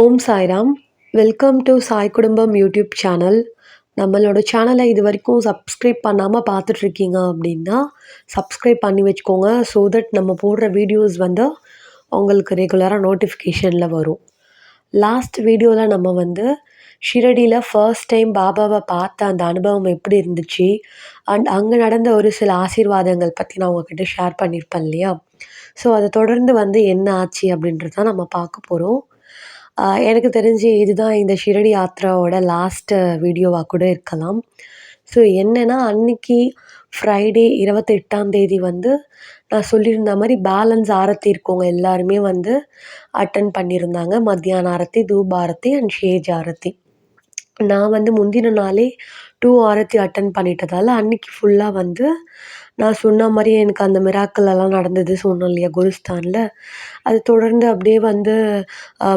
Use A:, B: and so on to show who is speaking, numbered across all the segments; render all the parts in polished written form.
A: Om Sairam. Welcome to Sai குடும்பம் YouTube channel. நம்மளோட சேனலை இது வரைக்கும் சப்ஸ்கிரைப் பண்ணாமல் பார்த்துட்ருக்கீங்க அப்படின்னா சப்ஸ்கிரைப் பண்ணி வச்சுக்கோங்க. ஸோ தட் நம்ம போடுற வீடியோஸ் வந்து உங்களுக்கு ரெகுலராக நோட்டிஃபிகேஷனில் வரும். லாஸ்ட் வீடியோவில் நம்ம வந்து ஷிரடியில் ஃபர்ஸ்ட் டைம் பாபாவை பார்த்த அந்த அனுபவம் எப்படி இருந்துச்சு அண்ட் அங்கே நடந்த ஒரு சில ஆசீர்வாதங்கள் பற்றி நான் உங்ககிட்ட ஷேர் பண்ணியிருப்பேன் இல்லையா? ஸோ அதை தொடர்ந்து வந்து என்ன ஆச்சு அப்படின்றத நம்ம பார்க்க போகிறோம். எனக்கு தெரிஞ்சு இதுதான் இந்த ஷிரடி யாத்ராவோட லாஸ்ட்டு வீடியோவாக கூட இருக்கலாம். ஸோ என்னென்னா, அன்னைக்கு ஃப்ரைடே 28ஆம் தேதி வந்து நான் சொல்லியிருந்த மாரி பேலன்ஸ் ஆரத்தி இருக்கவங்க எல்லாருமே வந்து அட்டெண்ட் பண்ணியிருந்தாங்க. மத்தியான ஆரத்தி, தூப் ஆரத்தி அண்ட் ஷேஜ் ஆரத்தி. நான் வந்து முந்தின நாளே 2 ஆரத்தி அட்டெண்ட் பண்ணிட்டதால, அன்னைக்கு ஃபுல்லாக வந்து நான் சொன்ன மாரி எனக்கு அந்த மிராக்கிள் எல்லாம் நடந்தது சொன்னோம் இல்லையா குருஸ்தானில். அது தொடர்ந்து அப்படியே வந்து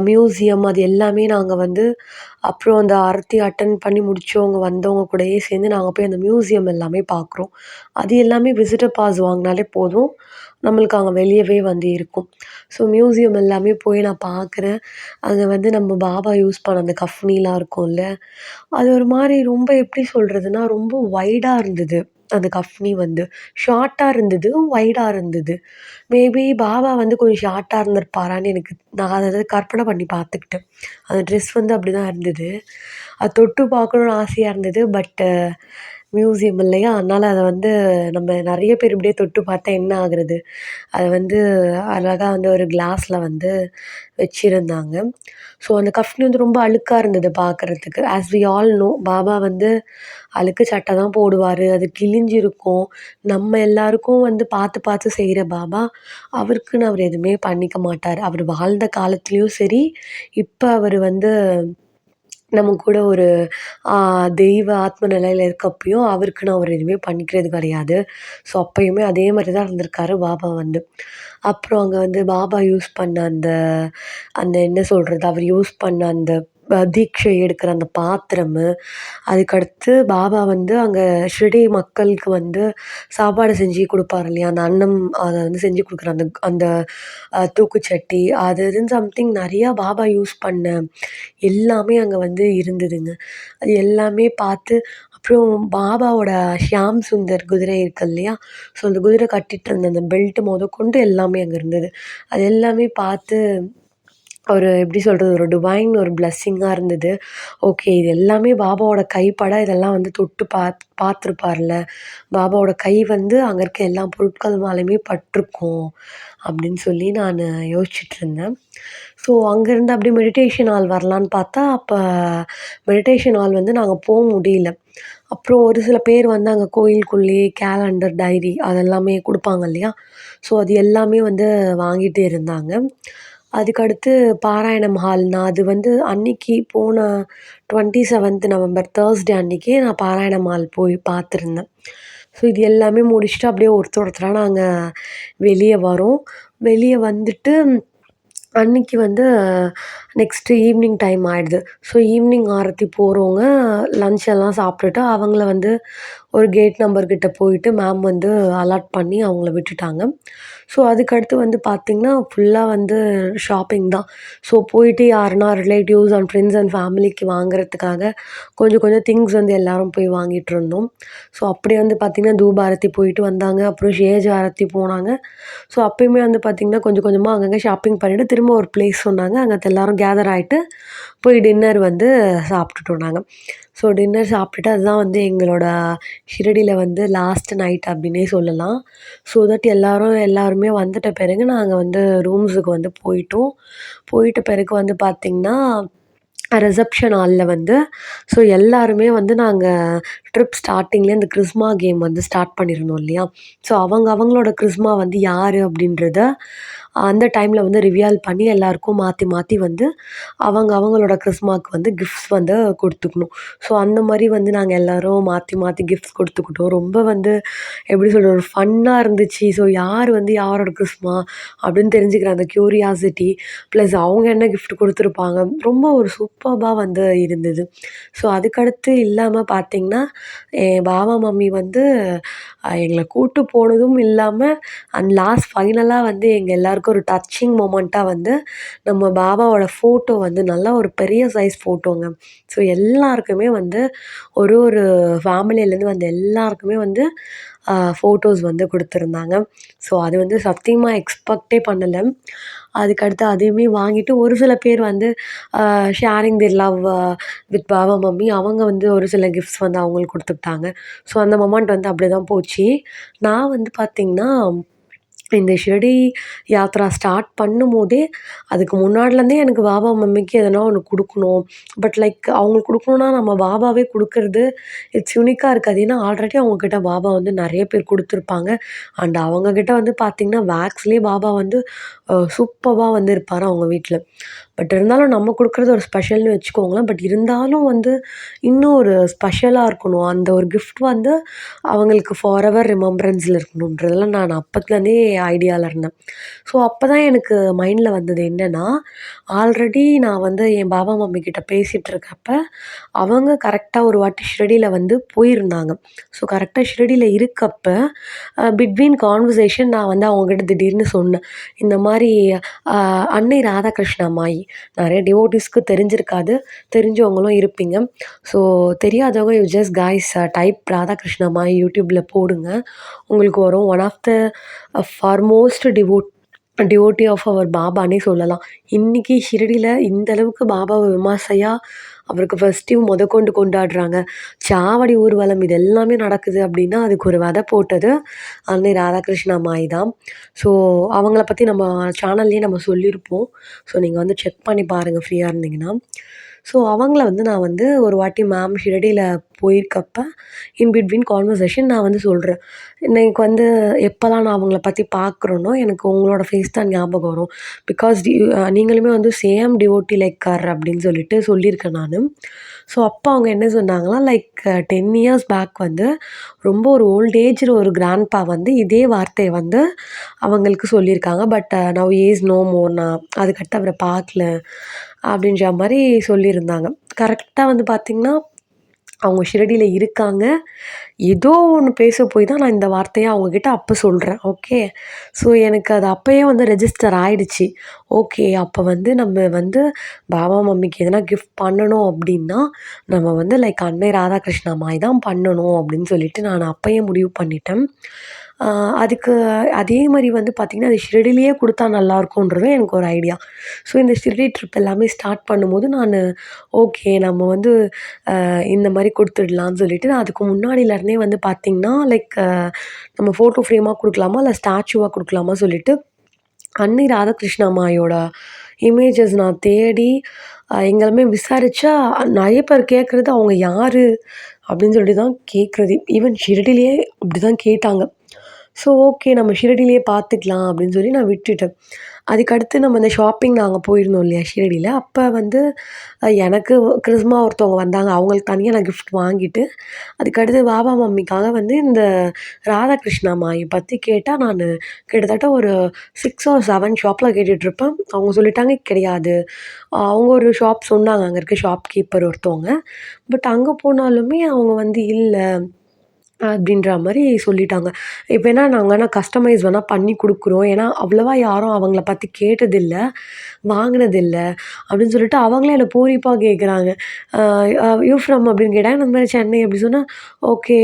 A: மியூசியம் அது எல்லாமே நாங்கள் வந்து அப்புறம் அந்த ஆரத்தி அட்டெண்ட் பண்ணி முடிச்சவங்க வந்தவங்க கூடயே சேர்ந்து நாங்கள் போய் அந்த மியூசியம் எல்லாமே பார்க்குறோம். அது எல்லாமே விசிட்டர் பாஸ் வாங்கினாலே போதும், நம்மளுக்கு அங்கே வெளியவே வந்து இருக்கும். ஸோ மியூசியம் எல்லாமே போய் நான் பார்க்குறேன். அங்கே வந்து நம்ம பாபா யூஸ் பண்ண அந்த கஃப்னிலாம் இருக்கும்ல, அது ஒரு மாரி ரொம்ப எப்படி சொல்கிறதுனா, ரொம்ப வைடாக இருந்தது. அந்த கஃப்னி வந்து ஷார்ட்டாக இருந்தது, வைடாக இருந்தது. மேபி பாபா வந்து கொஞ்சம் ஷார்ட்டாக இருந்திருப்பாரான்னு நான் அத கற்பனை பண்ணி பார்த்துக்கிட்டேன். அந்த ட்ரெஸ் வந்து அப்படிதான் இருந்தது. அது தொட்டு பார்க்கணுன்னு ஆசையாக இருந்தது. பட்டு மியூசியம் இல்லையா? அதனால் அத வந்து நம்ம நெறைய பேர் இப்படியே தொட்டு பார்த்தா என்ன ஆகுறது? அத வந்து அழகா வந்து ஒரு கிளாஸில் வந்து வச்சிருந்தாங்க. ஸோ அந்த கஃப்னி வந்து ரொம்ப அழுக்கா இருந்தது பார்க்குறதுக்கு. As we all know Baba வந்து அழுக்கு சட்டை தான் போடுவாரு. அது கிழிஞ்சிருக்கும். நம்ம எல்லாருக்கும் வந்து பார்த்து பார்த்து செய்கிற பாபா, அவருக்குன்னு அவர் எதுவுமே பண்ணிக்க மாட்டாரு. அவர் வாழ்ந்த காலத்துலேயும் சரி, இப்ப அவர் வந்து நம்ம கூட ஒரு தெய்வ ஆத்ம நிலையில இருக்கப்பயும் அவருக்குன்னு அவர் எதுவுமே பண்ணிக்கிறது கிடையாது. ஸோ அப்பயுமே அதே மாரி தான் இருந்திருக்காரு பாபா வந்து. அப்புறம் அங்கே வந்து பாபா யூஸ் பண்ண அந்த அந்த என்ன சொல்கிறது, அவர் யூஸ் பண்ண அந்த தீட்சை எடுக்கிற அந்த பாத்திரமு, அதுக்கடுத்து பாபா வந்து அங்கே ஷிரடி மக்களுக்கு வந்து சாப்பாடு செஞ்சு குடுப்பாரு இல்லையா? அந்த அன்னம் அத வந்து செஞ்சு குடுக்குற அந்த அந்த தூக்குச்சட்டி அது இதுன்னு சம்திங் நெறையா பாபா யூஸ் பண்ண எல்லாமே அங்கே வந்து இருந்ததுங்க. அது எல்லாமே பார்த்து அப்புறம் பாபாவோட ஷியாம் சுந்தர் குதிரை இருக்கு இல்லையா? ஸோ அந்த குதிரை கட்டிட்டு இருந்த அந்த பெல்ட் மொதற்கொண்டு எல்லாமே அங்கே இருந்தது. அது எல்லாமே பார்த்து ஒரு எப்படி சொல்கிறது, ஒரு டிவைன் ஒரு பிளெஸ்ஸிங்கா இருந்தது. ஓகே, இது எல்லாமே பாபாவோட கைப்பட இதெல்லாம் வந்து தொட்டு பார்த்துருப்பார்ல. பாபாவோட கை வந்து அங்கே இருக்க எல்லா பொருட்கள் மேலேயுமே பட்டிருக்கும் அப்படின்னு சொல்லி நான் யோசிச்சுட்ருந்தேன். ஸோ அங்கேருந்து அப்படியே மெடிடேஷன் ஹால் வரலான்னு பார்த்தா, அப்போ மெடிடேஷன் ஹால் வந்து நாங்கள் முடியல. அப்புறம் ஒரு சில பேர் வந்து அங்கே கோயிலுக்குள்ளேயே கேலண்டர், டைரி அதெல்லாமே குடுப்பாங்க இல்லையா? ஸோ அது எல்லாமே வந்து வாங்கிட்டு இருந்தாங்க. அதுக்கடுத்து பாராயணம் ஹால் நான் அது வந்து அன்னைக்கு போன 27th நவம்பர் தேர்ஸ்டே அன்னைக்கே நான் பாராயணம் ஹால் போய் பார்த்துருந்தேன். ஸோ இது எல்லாமே முடிச்சுட்டு அப்படியே ஒருத்தரா நாங்க வெளிய வரோம். வெளிய வந்துட்டு அன்னைக்கு வந்து நெக்ஸ்ட்டு ஈவினிங் டைம் ஆயிடுது. ஸோ ஈவினிங் ஆரத்தி போறவங்க லஞ்ச் எல்லாம் சாப்பிட்டுட்டு அவங்கள வந்து ஒரு கேட் நம்பர் கிட்ட போயிட்டு மேம் வந்து அலாட் பண்ணி அவங்கள விட்டுட்டாங்க. ஸோ அதுக்கடுத்து வந்து பார்த்திங்கன்னா, ஃபுல்லா வந்து ஷாப்பிங் தான். ஸோ போயிட்டு யாருன்னா ரிலேட்டிவ்ஸ் அண்ட் ஃப்ரெண்ட்ஸ் அண்ட் ஃபேமிலிக்கு வாங்குறதுக்காக கொஞ்சம் கொஞ்சம் திங்ஸ் வந்து எல்லாரும் போய் வாங்கிட்டுருந்தோம். ஸோ அப்படியே வந்து பார்த்திங்கன்னா, தூப ஆரத்தி போயிட்டு வந்தாங்க. அப்புறம் ஷேஜ் ஆரத்தி போனாங்க. ஸோ அப்பயுமே வந்து பார்த்திங்கன்னா, கொஞ்சம் கொஞ்சமாக அங்கங்கே ஷாப்பிங் பண்ணிட்டு திரும்ப ஒரு பிளேஸ் சொன்னாங்க. அங்க எல்லாரும் கேதர் ஆயிட்டு போய் டின்னர் வந்து சாப்பிட்டுட்டோம் நாங்க. ஸோ டின்னர் சாப்பிட்டுட்டு அதுதான் வந்து எங்களோட ஷிரடியில வந்து லாஸ்ட் நைட் அப்படின்னே சொல்லலாம். ஸோ தட் எல்லாருமே வந்துட்ட பிறகு நாங்க வந்து ரூம்ஸுக்கு வந்து போயிட்டோம். போயிட்ட பிறகு வந்து பார்த்திங்கன்னா, ரிசப்ஷன் ஹால்ல வந்து ஸோ எல்லாருமே வந்து நாங்க ட்ரிப் ஸ்டார்ட்டிங்லேயே இந்த கிறிஸ்மா கேம் வந்து ஸ்டார்ட் பண்ணியிருந்தோம் இல்லையா? ஸோ அவங்களோட கிறிஸ்மா வந்து யாரு அப்படின்றத அந்த டைமில் வந்து ரிவீல் பண்ணி எல்லாருக்கும் மாற்றி மாற்றி வந்து அவங்களோட கிறிஸ்மாக்கு வந்து கிஃப்ட்ஸ் வந்து குடுத்துக்கணும். ஸோ அந்த மாரி வந்து நாங்க எல்லாரும் மாற்றி மாற்றி கிஃப்ட்ஸ் குடுத்துக்கிட்டோம். ரொம்ப வந்து எப்படி சொல்றது, ஒரு ஃபன்னா இருந்துச்சு. ஸோ யார் வந்து யாரோட கிறிஸ்மா அப்படின்னு தெரிஞ்சுக்கிற அந்த க்யூரியாசிட்டி ப்ளஸ் அவங்க என்ன கிஃப்ட் குடுத்துருப்பாங்க, ரொம்ப ஒரு சூப்பர்பா வந்து இருந்தது. ஸோ அதுக்கடுத்து இல்லாம பார்த்தீங்கன்னா, என் பாபா, மம்மி வந்து எங்கள கூட்டு போனதும் இல்லாம லாஸ்ட் ஃபைனலா வந்து எங்க எல்லாருக்கும் எனக்கு ஒரு டச்சிங் மொமெண்ட்டாக வந்து நம்ம பாபாவோட ஃபோட்டோ வந்து நல்லா ஒரு பெரிய சைஸ் ஃபோட்டோங்க. ஸோ எல்லாருக்குமே வந்து ஒரு ஒரு ஃபேமிலியிலேருந்து வந்த எல்லாருக்குமே வந்து ஃபோட்டோஸ் வந்து குடுத்துருந்தாங்க. ஸோ அது வந்து சத்தியமா எக்ஸ்பெக்ட்டே பண்ணல. அதுக்கடுத்து அதையுமே வாங்கிட்டு ஒரு சில பேர் வந்து sharing their love with Baba, mummy அவங்க வந்து ஒரு சில கிஃப்ட்ஸ் வந்து அவங்களுக்கு குடுத்துக்கிட்டாங்க. ஸோ அந்த மொமெண்ட் வந்து அப்படிதான் போச்சு. நான் வந்து பார்த்தீங்கன்னா, இந்த ஷிரடி யாத்ரா ஸ்டார்ட் பண்ணும்போதே, அதுக்கு முன்னாடிலேருந்தே எனக்கு பாபா, மம்மிக்கு எதனா ஒண்ணு குடுக்கணும். பட் லைக் அவங்களுக்கு குடுக்கணும்னா நம்ம பாபாவே குடுக்கறது இட்ஸ் யூனிக்கா இருக்காது. ஏன்னா ஆல்ரெடி அவங்க கிட்ட பாபா வந்து நெறைய பேர் குடுத்துருப்பாங்க. அண்ட் அவங்க கிட்ட வந்து பார்த்தீங்கன்னா, வேக்ஸ்லேயே பாபா வந்து சூப்பர்பா வந்து இருப்பாரு அவங்க வீட்ல. பட் இருந்தாலும் நம்ம குடுக்குறது ஒரு ஸ்பெஷல்னு வச்சுக்கோங்களேன். பட் இருந்தாலும் வந்து இன்னும் ஒரு ஸ்பெஷலா இருக்கணும். அந்த ஒரு கிஃப்ட் வந்து அவங்களுக்கு ஃபாரெவர் ரிமெம்பரன்ஸ்ல இருக்கணுன்றதுல நான் அப்பத்துலேருந்தே ஐடியால இருந்தேன். ஸோ அப்பதான் எனக்கு மைண்ட்ல வந்தது என்னன்னா, ஆல்ரெடி நான் வந்து என் பாபா, மம்மி கிட்ட பேசிட்டு இருக்கப்ப, அவங்க கரெக்ட்டா ஒரு வாட்டி ஷிரடில வந்து போயிருந்தாங்க. ஸோ கரெக்ட்டா ஷிரடில இருக்கப்ப, பிட்வீன் கான்வர்சேஷன் நான் வந்து அவங்ககிட்ட திடீர்னு சொன்னேன். இந்த மாரி அ அன்னை ராதாகிருஷ்ண அம்மாயி நெறைய டிவோட்டீஸ்க்கு தெரிஞ்சிருக்காது. தெரிஞ்சவங்களும் இருப்பீங்க. ஸோ தெரியாதவங்க you just guys type Radhakrishna Ammayi யூடியூப்ல போடுங்க. உங்களுக்கு வரும். One of the foremost devotee of our பாபான்னே சொல்லலாம். இன்னைக்கு ஷிரடில இந்த அளவுக்கு பாபாவ விமர்சையா அவருக்கு ஃபெஸ்டிவ் மொதற்கொண்டு கொண்டாடுறாங்க. சாவடி ஊர்வலம் இது எல்லாமே நடக்குது அப்படின்னா, அதுக்கு ஒரு விதை போட்டது அன்னை ராதாகிருஷ்ண அம்மாயி தான். ஸோ அவங்கள பத்தி நம்ம சேனல்லயே நம்ம சொல்லியிருப்போம். ஸோ நீங்க வந்து செக் பண்ணி பாருங்க ஃப்ரீயா இருந்தீங்கன்னா. ஸோ அவங்கள வந்து நான் வந்து ஒரு வாட்டி மேம் ஷிரடில போயிருக்கப்ப, இன் பிட்வீன் கான்வர்சேஷன் நான் வந்து சொல்றேன். எனக்கு வந்து எப்பலாம் நான் அவங்கள பத்தி பார்க்குறேனோ, எனக்கு உங்களோட ஃபேஸ் தான் ஞாபகம் வரும். பிகாஸ் நீங்களுமே வந்து சேம் டிவோட்டி லைக் ஹர் அப்படின்னு சொல்லிட்டு சொல்லியிருக்கேன் நானு. ஸோ அப்போ அவங்க என்ன சொன்னாங்கன்னா, லைக் 10 இயர்ஸ் பேக் வந்து ரொம்ப ஒரு ஓல்ட் ஏஜ்டு ஒரு கிராண்ட்பா வந்து இதே வார்த்தைய வந்து அவங்களுக்கு சொல்லியிருக்காங்க. But now he is no more. நான் அதுக்கடுத்து அவர பார்க்கல அப்படின்ற மாரி சொல்லியிருந்தாங்க. கரெக்ட்டா வந்து பார்த்தீங்கன்னா, அவங்க ஷிரடில இருக்காங்க. ஏதோ ஒண்ணு பேச போய் தான் நான் இந்த வார்த்தைய அவங்ககிட்ட அப்ப சொல்றேன். ஓகே. ஸோ எனக்கு அது அப்பயே வந்து ரெஜிஸ்டர் ஆயிடுச்சு. ஓகே. அப்ப வந்து நம்ம வந்து பாபா, மம்மிக்கு எதனா கிஃப்ட் பண்ணணும் அப்டின்னா, நம்ம வந்து லைக் அன்னை ராதாகிருஷ்ணா மாரி தான் பண்ணணும் அப்டின்னு சொல்லிட்டு நான் அப்பயே முடிவு பண்ணிட்டேன். ஆ அதுக்கு அதே மாரி வந்து பார்த்தீங்கன்னா, அது ஷிரடிலயே குடுத்தா நல்லாயிருக்குன்றதும் எனக்கு ஒரு ஐடியா. ஸோ இந்த ஷிரடி ட்ரிப் எல்லாமே ஸ்டார்ட் பண்ணும்போது நானு ஓகே நம்ம வந்து இந்த மாரி குடுத்துடலான்னு சொல்லிட்டு, நான் அதுக்கு முன்னாடிலருந்தே வந்து பார்த்தீங்கன்னா, லைக் நம்ம ஃபோட்டோ ஃப்ரேமா குடுக்கலாமா? இல்ல ஸ்டாச்சுவா குடுக்கலாமா? சொல்லிட்டு அன்னை ராதாகிருஷ்ண அம்மாயோட இமேஜஸ் நான் தேடி எங்கேயுமே விசாரிச்சா நெறைய பேர் கேட்குறது, "அவங்க யாரு?" அப்படின்னு சொல்லிட்டு தான் கேட்குறதே. ஈவன் ஷிரடிலயே அப்படிதான் கேட்டாங்க. ஸோ ஓகே நம்ம ஷிரடிலயே பார்த்துக்கலாம் அப்படின்னு சொல்லி நான் விட்டுட்டேன். அதுக்கடுத்து நம்ம இந்த ஷாப்பிங் நாங்க போயிருந்தோம் இல்லையா ஷிரடில. அப்ப வந்து எனக்கு கிறிஸ்மா ஒருத்தவங்க வந்தாங்க. அவங்களுக்கு தனியா நான் கிஃப்ட் வாங்கிட்டு, அதுக்கடுத்து பாபா, மம்மிக்காக வந்து இந்த ராதாகிருஷ்ணா மாய பத்தி கேட்டா நானு கிட்டத்தட்ட ஒரு 6 ஆர் 7 ஷாப்ல கேட்டுட்ருப்பேன். அவங்க சொல்லிட்டாங்க கிடையாது. அவங்க ஒரு ஷாப் சொன்னாங்க. அங்க இருக்க ஷாப் கீப்பர் ஒருத்தவங்க. பட் அங்க போனாலுமே அவங்க வந்து இல்ல. அப்படின்ற மாரி சொல்லிட்டாங்க. இப்ப ஏன்னா நாங்க ஆனா கஸ்டமைஸ் வேணா பண்ணி குடுக்குறோம். ஏன்னா அவ்வளவா யாரும் அவங்கள பத்தி கேட்டதில்ல, வாங்குனதில்ல அப்படின்னு சொல்லிட்டு அவங்களே என்ன பூரிப்பா கேட்குறாங்க. அ அ "யூ ஃப்ரம்" அப்படின்னு கேட்டாங்க. நான் இந்த மாரி சென்னை அப்படி சொன்னா, ஓகே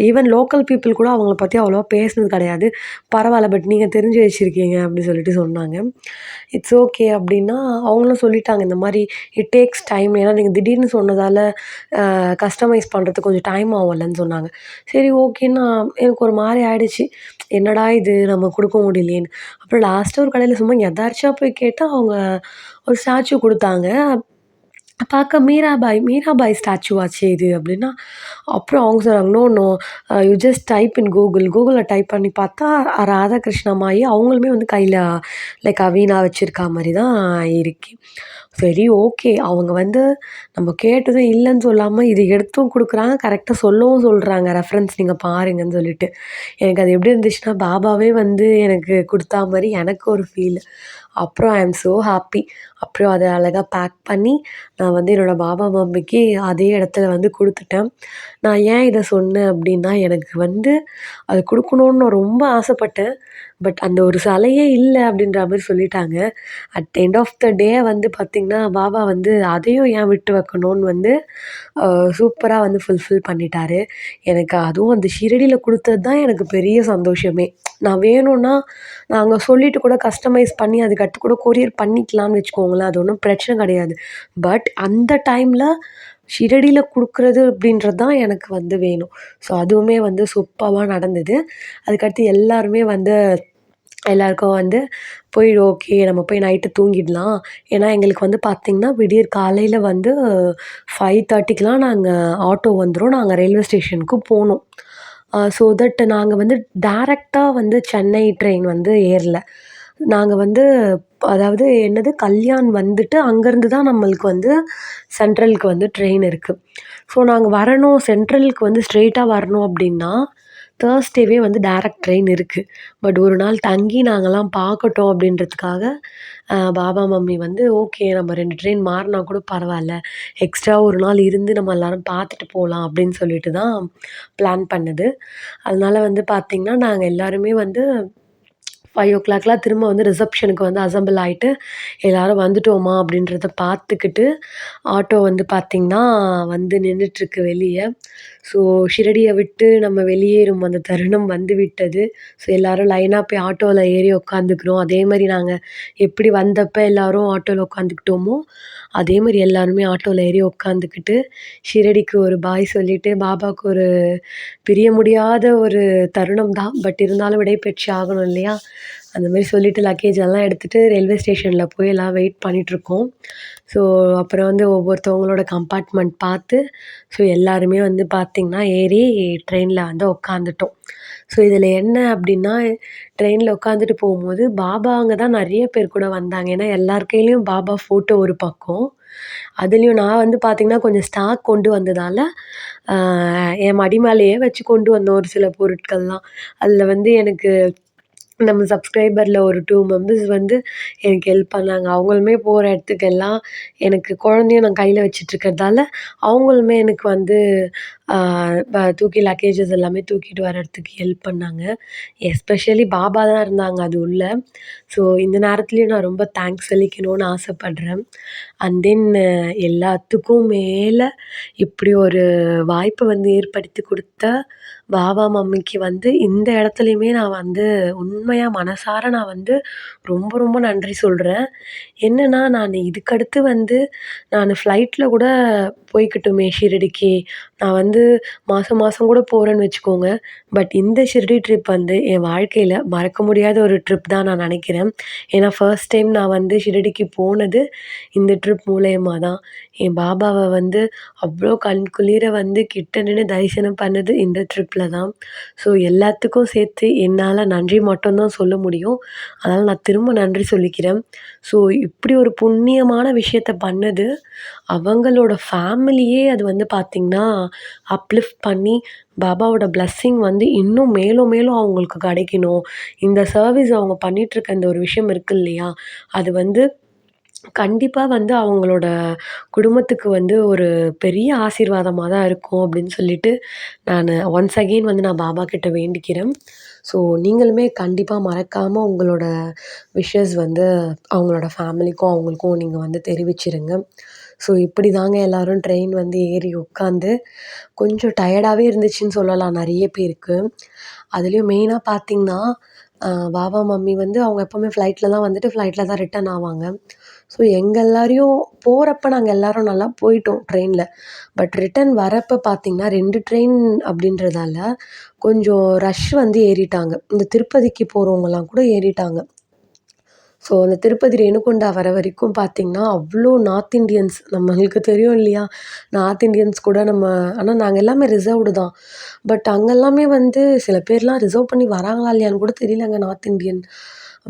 A: ஈவன் லோக்கல் பீப்பிள் கூட அவங்கள பத்தி அவ்வளவா பேசினது கிடையாது. பரவால்ல பட் நீங்க தெரிஞ்சு வச்சிருக்கீங்க அப்படி சொல்லிட்டு சொன்னாங்க. இட்ஸ் ஓகே அப்படின்னா அவங்களும் சொல்லிட்டாங்க இந்த மாரி இட் டேக்ஸ் டைம். ஏன்னா நீங்க திடீர்னு சொன்னதால கஸ்டமைஸ் பண்றதுக்கு கொஞ்சம் டைம் ஆகும்லன்னு சொன்னாங்க. சரி ஓகேன்னு எனக்கு ஒரு மாரி ஆயிடுச்சு. என்னடா இது நம்ம குடுக்க முடியலையேன்னு. அப்புறம் லாஸ்ட்டா ஒரு கடையில சும்மா எதார்ச்சியா போய் கேட்டா, அவங்க ஒரு ஸ்டாச்சு குடுத்தாங்க. பார்க்க மீராபாய் ஸ்டாச்சுவாச்சே இது அப்டின்னா, அப்புறம் அவங்க சொன்னாங்க, "no, no you just type in Google." கூகுள்ல டைப் பண்ணி பார்த்தா, ராதாகிருஷ்ண மாயி அவங்களுமே வந்து கையில லைக் வீணா வச்சிருக்கா மாரி தான் இருக்கு. சரி ஓகே. அவங்க வந்து நம்ம கேட்டதும் இல்லன்னு சொல்லாம, இது எடுத்தும் குடுக்குறாங்க, கரெக்ட்டா சொல்லவும் சொல்றாங்க. ரெஃபரன்ஸ் நீங்க பாருங்கன்னு சொல்லிட்டு. எனக்கு அது எப்படி இருந்துச்சுன்னா, பாபாவே வந்து எனக்கு குடுத்தா மாரி எனக்கு ஒரு ஃபீல். அப்புறம் ஐ அம் ஸோ ஹாப்பி. அப்புறம் அத அழகா பேக் பண்ணி, நான் வந்து என்னோட பாபா, மம்மிக்கு அதே இடத்துல வந்து குடுத்துட்டேன். நான் ஏன் இத சொன்னேன் அப்டின்னா, எனக்கு வந்து அது குடுக்கணும்னு நான் ரொம்ப ஆசைப்பட்டேன். பட் அந்த ஒரு சிலையே இல்ல அப்படின்ற மாரி சொல்லிட்டாங்க. அட் எண்ட் ஆஃப் த டே வந்து பார்த்தீங்கன்னா, பாபா வந்து அதையும் ஏன் விட்டு வைக்கணும்னு வந்து அ சூப்பரா வந்து ஃபுல்ஃபில் பண்ணிட்டாரு. எனக்கு அதுவும் அந்த ஷிரடியில குடுத்தது தான் எனக்கு பெரிய சந்தோஷமே. நான் வேணும்னா நாங்க சொல்லிட்டு கூட கஸ்டமைஸ் பண்ணி அதுக்கு கூட கொரியர் பண்ணிக்கலாம்னு வச்சுக்கோங்களேன். அது ஒண்ணும் பிரச்சனை கிடையாது. பட் அந்த டைம்ல ஷிரடியில குடுக்குறது அப்படின்றது தான் எனக்கு வந்து வேணும். ஸோ அதுவுமே வந்து சூப்பர்வா நடந்தது. அதுக்கடுத்து எல்லாருமே வந்து எல்லாருக்கும் வந்து போய் ஓகே நம்ம போய் நைட்டு தூங்கிடலாம். ஏன்னா எங்களுக்கு வந்து பார்த்தீங்கன்னா, விடியற் காலையில வந்து 5:30க்குலாம் நாங்க ஆட்டோ வந்துரும். நாங்க ரயில்வே ஸ்டேஷனுக்கு போணும். ஸோ தட் நாங்க வந்து டைரக்ட்டா வந்து சென்னை ட்ரெயின் வந்து ஏறல. நாங்க வந்து அதாவது என்னது கல்யாண் வந்துட்டு அங்கருந்து தான் நம்மளுக்கு வந்து சென்ட்ரலுக்கு வந்து ட்ரெயின் இருக்கு. ஸோ நாங்க வரணும் சென்ட்ரலுக்கு வந்து ஸ்ட்ரெய்ட்டா வரணும் அப்டின்னா, தேர்ஸ்டேவே வந்து டைரக்ட் ட்ரெயின் இருக்கு. பட் ஒரு நாள் தங்கி நாங்கலாம் பார்க்கட்டும் அப்டின்றதுக்காக, பாபா, மம்மி வந்து ஓகே நம்ம 2 ட்ரெயின் மாறுனா கூட பரவால்ல. எக்ஸ்ட்ரா ஒரு நாள் இருந்து நம்ம எல்லாரும் பார்த்துட்டு போலாம் அப்டின்னு சொல்லிட்டு தான் பிளான் பண்ணது. அதனால வந்து பார்த்தீங்கன்னா, நாங்க எல்லாருமே வந்து 5:00லாம் திரும்ப வந்து ரிசப்ஷனுக்கு வந்து அசெம்பிள் ஆயிட்டு, எல்லாரும் வந்துட்டோமா அப்படின்றத பார்த்துக்கிட்டு, ஆட்டோ வந்து பார்த்தீங்கன்னா, வந்து நின்னுட்டுருக்கு வெளிய. ஸோ ஷிரடிய விட்டு நம்ம வெளியேறும் அந்த தருணம் வந்து விட்டது. ஸோ எல்லாரும் லைனா போய் ஆட்டோல ஏறி உட்காந்துக்கிறோம். அதே மாரி நாங்க எப்படி வந்தப்ப எல்லாரும் ஆட்டோல உட்காந்துக்கிட்டோமோ, அதே மாரி எல்லாருமே ஆட்டோல ஏறி உட்காந்துக்கிட்டு, ஷிரடிக்கு ஒரு பாய் சொல்லிட்டு, பாபாவுக்கு ஒரு பிரிய முடியாத ஒரு தருணம் தான். பட் இருந்தாலும் விடைபெற்று ஆகணும் இல்லையா? அந்த மாரி சொல்லிட்டு லக்கேஜ் எல்லாம் எடுத்துட்டு ரயில்வே ஸ்டேஷன்ல போய் எல்லாம் வெயிட் பண்ணிட்டுருக்கோம். ஸோ அப்புறம் வந்து ஒவ்வொருத்தவங்களோட கம்பார்ட்மெண்ட் பார்த்து, ஸோ எல்லாருமே வந்து பார்த்தீங்கன்னா, ஏறி ட்ரெயின்ல வந்து உட்காந்துட்டோம். ஸோ இதில என்ன அப்டின்னா, ட்ரெயின்ல உட்காந்துட்டு போம்போது, பாபாங்க தான் நெறைய பேர் கூட வந்தாங்க. ஏன்னா எல்லார் கையிலயும் பாபா ஃபோட்டோ ஒரு பக்கம். அதுலயும் நான் வந்து பார்த்தீங்கன்னா, கொஞ்சம் ஸ்டாக் கொண்டு வந்ததால, அ என் மடி மேலேயே வச்சு கொண்டு வந்தோம் ஒரு சில பொருட்கள்லாம். அதில வந்து எனக்கு நம்ம சப்ஸ்கிரைபர்ல ஒரு 2 மெம்பர்ஸ் வந்து எனக்கு ஹெல்ப் பண்ணாங்க. அவங்களுமே போற இடத்துக்கெல்லாம் எனக்கு குழந்தையும் நான் கையில வச்சுட்டுருக்கிறதால, அவங்களுமே எனக்கு வந்து ஆ தூக்கி லக்கேஜஸ் எல்லாமே தூக்கிட்டு வர இடத்துக்கு ஹெல்ப் பண்ணாங்க. எஸ்பெஷலி பாபா தான் இருந்தாங்க அது உள்ள. ஸோ இந்த நேரத்துலயும் நான் ரொம்ப தேங்க்ஸ் சொல்லிக்கணும்னு ஆசைப்படுறேன். அண்ட் தென் எல்லாத்துக்கும் மேல இப்படி ஒரு வாய்ப்ப வந்து ஏற்படுத்தி குடுத்த பாபா, மம்மிக்கு வந்து இந்த இடத்துலயுமே நான் வந்து உண்மையா மனசார நான் வந்து ரொம்ப ரொம்ப நன்றி சொல்றேன். என்னன்னா, நானு இதுக்கடுத்து வந்து நானு ஃப்ளைட்ல கூட போய்க்கட்டுமே ஷிரடிக்கு. நான் வந்து மாசம் மாசம் கூட போறேன்னு வச்சுக்கோங்க. பட் இந்த ஷிரடி ட்ரிப் வந்து என் வாழ்க்கையில மறக்க முடியாத ஒரு ட்ரிப் தான் நான் நெனைக்கிறேன். ஏன்னா ஃபர்ஸ்ட் டைம் நான் வந்து ஷிரடிக்கு போனது இந்த ட்ரிப் மூலியமா தான். என் பாபாவ வந்து அவ்ளோ கண்குளிர வந்து கிட்ட நின்னு தரிசனம் பண்ணது இந்த ட்ரிப்ல தான். ஸோ எல்லாத்துக்கும் சேர்த்து என்னால நன்றி மட்டும் தான் சொல்ல முடியும். அதனால நான் திரும்ப நன்றி சொல்லிக்கிறேன். ஸோ இப்படி ஒரு புண்ணியமான விஷயத்த பண்ணது, அவங்களோட ஃபேமிலியே அது வந்து பார்த்தீங்கன்னா, அப்லிஃப்ட் பண்ணி பாபாவோட பிளெஸ்ஸிங் வந்து இன்னும் மேலும் மேலும் அவங்களுக்கு கிடைக்கணும். இந்த சர்வீஸ் அவங்க பண்ணிட்டுருக்க இந்த ஒரு விஷயம் இருக்கு இல்லையா? அது வந்து கண்டிப்பா வந்து அவங்களோட குடும்பத்துக்கு வந்து ஒரு பெரிய ஆசீர்வாதமா தான் இருக்கும் அப்படின்னு சொல்லிட்டு, நானு ஒன்ஸ் அகெயின் வந்து நான் பாபா கிட்ட வேண்டிக்கிறேன். ஸோ நீங்களுமே கண்டிப்பா மறக்காம உங்களோட விஷஸ் வந்து அவங்களோட ஃபேமிலிக்கும், அவங்களுக்கும் நீங்க வந்து தெரிவிச்சிருங்க. ஸோ இப்படி தாங்க எல்லாரும் ட்ரெயின் வந்து ஏறி உட்காந்து கொஞ்சம் டயர்டாவே இருந்துச்சுன்னு சொல்லலாம் நெறைய பேருக்கு. அதுலயும் மெயினா பார்த்தீங்கன்னா, பாபா, மம்மி வந்து அவங்க எப்பவுமே ஃப்ளைட்ல தான் வந்துட்டு ஃப்ளைட்ல தான் ரிட்டர்ன் ஆவாங்க. ஸோ எங்க எல்லாரையும் போறப்ப நாங்க எல்லாரும் நல்லா போயிட்டோம் ட்ரெயின்ல. பட் ரிட்டர்ன் வரப்ப பார்த்தீங்கன்னா, 2 ட்ரெயின் அப்படின்றதால கொஞ்சம் ரஷ் வந்து ஏறிட்டாங்க. இந்த திருப்பதிக்கு போறவங்கலாம் கூட ஏறிட்டாங்க. ஸோ அந்த திருப்பதி ரேணுகுண்டா வர வரைக்கும் பார்த்தீங்கன்னா, அவ்ளோ நார்த் இண்டியன்ஸ் நம்மளுக்கு தெரியும் இல்லையா? நார்த் இண்டியன்ஸ் கூட நம்ம ஆனா நாங்க எல்லாமே ரிசர்வ்டு தான். பட் அங்க எல்லாமே வந்து சில பேர்லாம் ரிசர்வ் பண்ணி வராங்களா இல்லையான்னு கூட தெரியலங்க நார்த் இண்டியன்.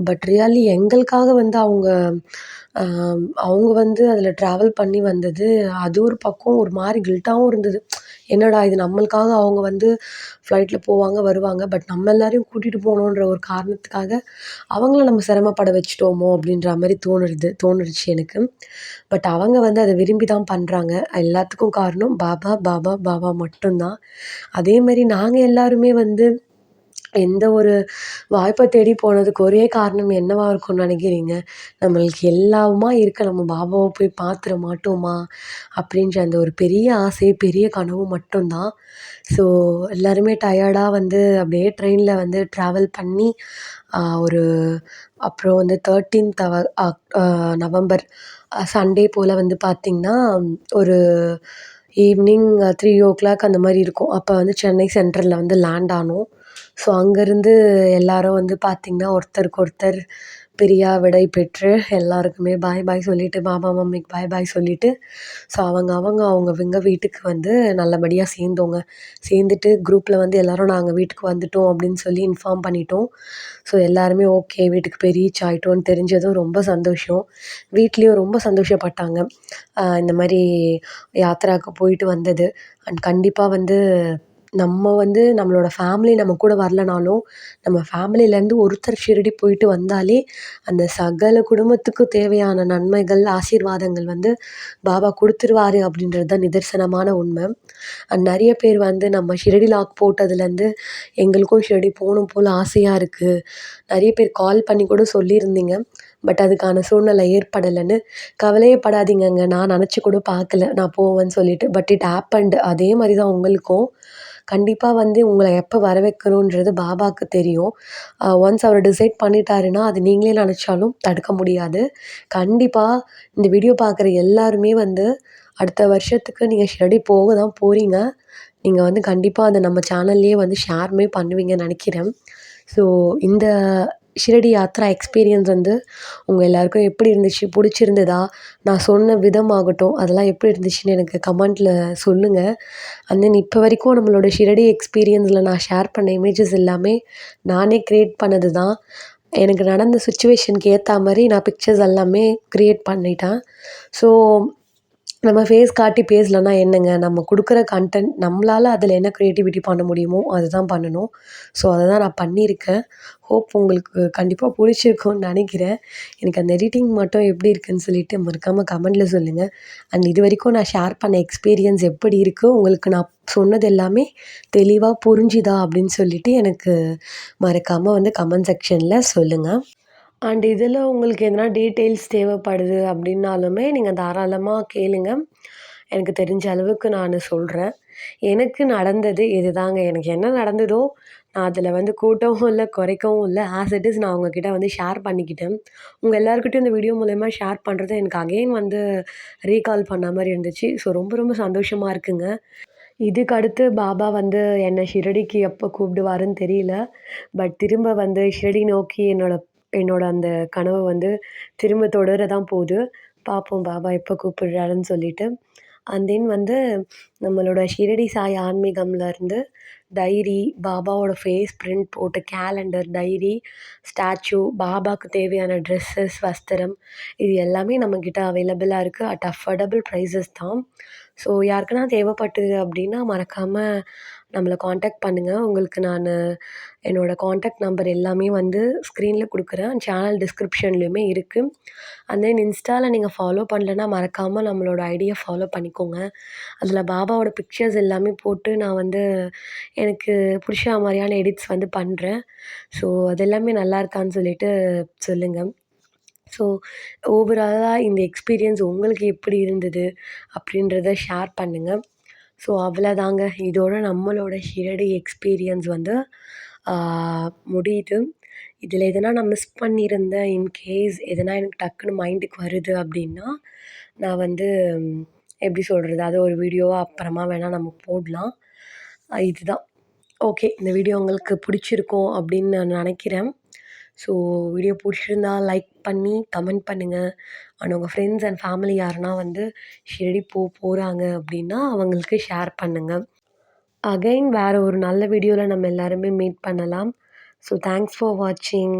A: பட் ரியலி எங்களுக்காக வந்து அ அவங்க வந்து அதில ட்ராவல் பண்ணி வந்தது, அது ஒரு பக்கம் ஒரு மாரி கில்ட்டாவும் இருந்தது. என்னடா இது நம்மளுக்காக அவங்க வந்து ஃப்ளைட்ல போவாங்க, வருவாங்க. பட் நம்ம எல்லாரையும் கூட்டிட்டு போணுன்ற ஒரு காரணத்துக்காக, அவங்கள நம்ம சிரமப்பட வச்சுட்டோமோ! அப்டின்ற மாரி தோணுருச்சு எனக்கு. பட் அவங்க வந்து அத விரும்பி தான் பண்றாங்க. எல்லாத்துக்கும் காரணம் பாபா, பாபா, பாபா மட்டும் தான். அதே மாரி நாங்க எல்லாருமே வந்து எந்த ஒரு வாய்ப்ப தேடி போனதுக்கு ஒரே காரணம் என்னவா இருக்கும்னு நினைக்கிறீங்க? நம்மளுக்கு எல்லாமுமா இருக்க நம்ம பாபாவ போய் பார்த்துற மாட்டோமா? அப்படின்ற அந்த ஒரு பெரிய ஆசை, பெரிய கனவு மட்டும் தான். ஸோ எல்லாருமே டயர்டா வந்து அப்படியே ட்ரெயின்ல வந்து ட்ராவல் பண்ணி ஒரு அப்புறம் வந்து 13த் நவம்பர் சண்டே போல வந்து பார்த்தீங்கன்னா, ஒரு ஈவினிங் 3:00 அந்த மாரி இருக்கும். அப்ப வந்து சென்னை சென்ட்ரல்ல வந்து லேண்ட் ஆனோம். ஸோ அங்கேருந்து எல்லாரும் வந்து பார்த்தீங்கன்னா, ஒருத்தருக்கு ஒருத்தர் பிரியா விடை பெற்று எல்லாருக்குமே பாய் பாய் சொல்லிட்டு, மாமா, மம்மிக்கு பாய் பாய் சொல்லிட்டு, ஸோ அவங்கவங்க வீட்டுக்கு வந்து நல்லபடியா சேர்ந்தோங்க. சேர்ந்துட்டு குரூப்ல வந்து எல்லாரும் நாங்க வீட்டுக்கு வந்துட்டோம் அப்படின்னு சொல்லி இன்ஃபார்ம் பண்ணிட்டோம். ஸோ எல்லாருமே ஓகே வீட்டுக்கு போய் ரீச் ஆயிட்டோம்னு தெரிஞ்சதும் ரொம்ப சந்தோஷம். வீட்லயும் ரொம்ப சந்தோஷப்பட்டாங்க. இந்த மாரி யாத்திராவுக்கு போயிட்டு வந்தது. அண்ட் கண்டிப்பா வந்து நம்ம வந்து நம்மளோட ஃபேமிலி நம்ம கூட வரலனாலும், நம்ம ஃபேமிலிலேருந்து ஒருத்தர் ஷிரடி போயிட்டு வந்தாலே, அந்த சகல குடும்பத்துக்கும் தேவையான நன்மைகள், ஆசீர்வாதங்கள் வந்து பாபா குடுத்துருவாரு அப்படின்றது தான் நிதர்சனமான உண்மை. நெறைய பேர் வந்து நம்ம ஷிரடி லாக் போட்டதுலேருந்து, எங்களுக்கும் ஷிரடி போணும் போல ஆசையா இருக்கு. நெறைய பேர் கால் பண்ணி கூட சொல்லியிருந்தீங்க. பட் அதுக்கான சூழ்நிலை ஏற்படலன்னு. கவலையே படாதீங்கங்க. நான் நெனச்சு கூட பார்க்கல. நான் போவேன்னு சொல்லிட்டு. But it happened. அதே மாரி தான் உங்களுக்கும். கண்டிப்பா வந்து உங்கள எப்ப வர வைக்கணுன்றது பாபாக்கு தெரியும். ஒன்ஸ் அவர் டிசைட் பண்ணிட்டாருன்னா, அது நீங்களே நெனச்சாலும் தடுக்க முடியாது. கண்டிப்பா இந்த வீடியோ பார்க்குற எல்லாருமே வந்து அடுத்த வருஷத்துக்கு நீங்க ஷிரடி போக தான் போறீங்க. நீங்க வந்து கண்டிப்பா அத நம்ம சேனல்லயே வந்து ஷேருமே பண்ணுவீங்கன்னு நெனைக்கிறேன். ஸோ இந்த ஷிரடி யாத்ரா எக்ஸ்பீரியன்ஸ் வந்து உங்க எல்லாருக்கும் எப்படி இருந்துச்சு? புடிச்சிருந்ததா? நான் சொன்ன விதமாகட்டும், அதெல்லாம் எப்படி இருந்துச்சுன்னு எனக்கு கமெண்ட்ல சொல்லுங்க. அண்ட் தென் இப்போ வரைக்கும் நம்மளோட ஷிரடி எக்ஸ்பீரியன்ஸில நான் ஷேர் பண்ண இமேஜஸ் எல்லாமே நானே கிரியேட் பண்ணது தான். எனக்கு நடந்த சிச்சுவேஷனுக்கு ஏத்தா மாரி நான் பிக்சர்ஸ் எல்லாமே கிரியேட் பண்ணிட்டேன். ஸோ நம்ம ஃபேஸ் காட்டி பேசலன்னா என்னங்க? நம்ம குடுக்குற கன்டென்ட் நம்மளால அதில என்ன கிரியேட்டிவிட்டி பண்ண முடியுமோ, அதுதான் பண்ணணும். ஸோ அத தான் நான் பண்ணியிருக்கேன். ஹோப் உங்களுக்கு கண்டிப்பா புடிச்சிருக்கும்னு நெனைக்கிறேன். எனக்கு அந்த எடிட்டிங் மட்டும் எப்படி இருக்குன்னு சொல்லிட்டு மறக்காம கமெண்ட்ல சொல்லுங்க. அண்ட் இதுவரைக்கும் நான் ஷேர் பண்ண எக்ஸ்பீரியன்ஸ் எப்படி இருக்கு? உங்களுக்கு நான் சொன்னது எல்லாமே தெளிவா புரிஞ்சுதா? அப்படின்னு சொல்லிட்டு எனக்கு மறக்காம வந்து கமெண்ட் செக்ஷன்ல சொல்லுங்க. அண்ட் இதில உங்களுக்கு எதனா டீட்டெயில்ஸ் தேவைப்படுது அப்படின்னாலுமே, நீங்க தாராளமா கேளுங்க. எனக்கு தெரிஞ்ச அளவுக்கு நானு சொல்றேன். எனக்கு நடந்தது இதுதாங்க. எனக்கு என்ன நடந்ததோ, நான் அதில வந்து கூட்டவும் இல்ல, குறைக்கவும் இல்ல. ஆஸ் இட் இஸ் நான் உங்ககிட்ட வந்து ஷேர் பண்ணிக்கிட்டேன். உங்க எல்லார்கிட்டயும் இந்த வீடியோ மூலியமா ஷேர் பண்றது எனக்கு அகைன் வந்து ரீகால் பண்ண மாரி இருந்துச்சு. ஸோ ரொம்ப ரொம்ப சந்தோஷமா இருக்குங்க. இதுக்கு அடுத்து பாபா வந்து என்ன ஷிரடிக்கு எப்போ கூப்பிடுவாருன்னு தெரியல. பட் திரும்ப வந்து ஷிரடி நோக்கி என்னோட என்னோட அந்த கனவு வந்து திரும்ப தொடர தான் போது. பார்ப்போம் பாபா எப்போ கூப்பிடுறாருன்னு சொல்லிட்டு. அண்ட் தென் வந்து நம்மளோட ஷிரடி சாய் ஆன்மீகம்லேருந்து டைரி, பாபாவோட ஃபேஸ் பிரிண்ட் போட்ட கேலண்டர், டைரி, ஸ்டாச்சு, பாபாக்கு தேவையான ட்ரெஸ்ஸஸ், வஸ்திரம் இது எல்லாமே நம்மக்கிட்ட அவைலபிளா இருக்கு. அட் அஃபோர்டபுள் ப்ரைஸஸ் தான். ஸோ யாருக்குனா தேவைப்பட்டது அப்படின்னா மறக்காம நம்மள கான்டாக்ட் பண்ணுங்க. உங்களுக்கு நானு என்னோட கான்டாக்ட் நம்பர் எல்லாமே வந்து ஸ்க்ரீன்ல குடுக்குறேன். சேனல் டிஸ்கிரிப்ஷன்லயுமே இருக்கு. அண்ட் தென் இன்ஸ்டால நீங்க ஃபாலோ பண்ணலன்னா மறக்காம நம்மளோட ஐடிய ஃபாலோ பண்ணிக்கோங்க. அதில பாபாவோட பிக்சர்ஸ் எல்லாமே போட்டு நான் வந்து எனக்கு புடிச்ச மாரியான எடிட்ஸ் வந்து பண்றேன். ஸோ அது எல்லாமே நல்லா இருக்கான்னு சொல்லிட்டு சொல்லுங்க. ஸோ ஓவராலா இந்த எக்ஸ்பீரியன்ஸ் உங்களுக்கு எப்படி இருந்தது? அப்படின்றத ஷேர் பண்ணுங்க. ஸோ அவ்வளதாங்க. இதோட நம்மளோட ஷிரடி எக்ஸ்பீரியன்ஸ் வந்து ஆ முடியுது. இதில எதனா நான் மிஸ் பண்ணியிருந்தேன், இன்கேஸ் எதனா எனக்கு டக்குனு மைண்டுக்கு வருது அப்படின்னா, நான் வந்து எப்படி சொல்றது? அத ஒரு வீடியோவா அப்புறமா வேணா நம்ம போடலாம். இதுதான். ஓகே. இந்த வீடியோ உங்களுக்கு பிடிச்சிருக்கும் அப்படின்னு நான் நெனைக்கிறேன். ஸோ வீடியோ புடிச்சிருந்தா லைக் பண்ணி கமெண்ட் பண்ணுங்க. அண்ட் உங்க ஃப்ரெண்ட்ஸ் அண்ட் ஃபேமிலி யாருனா வந்து ஷிரடி போறாங்க அப்படின்னா, அவங்களுக்கு ஷேர் பண்ணுங்க. அகைன் வேற ஒரு நல்ல வீடியோல நம்ம எல்லாருமே மீட் பண்ணலாம். ஸோ தேங்க்ஸ் ஃபார் வாட்சிங்.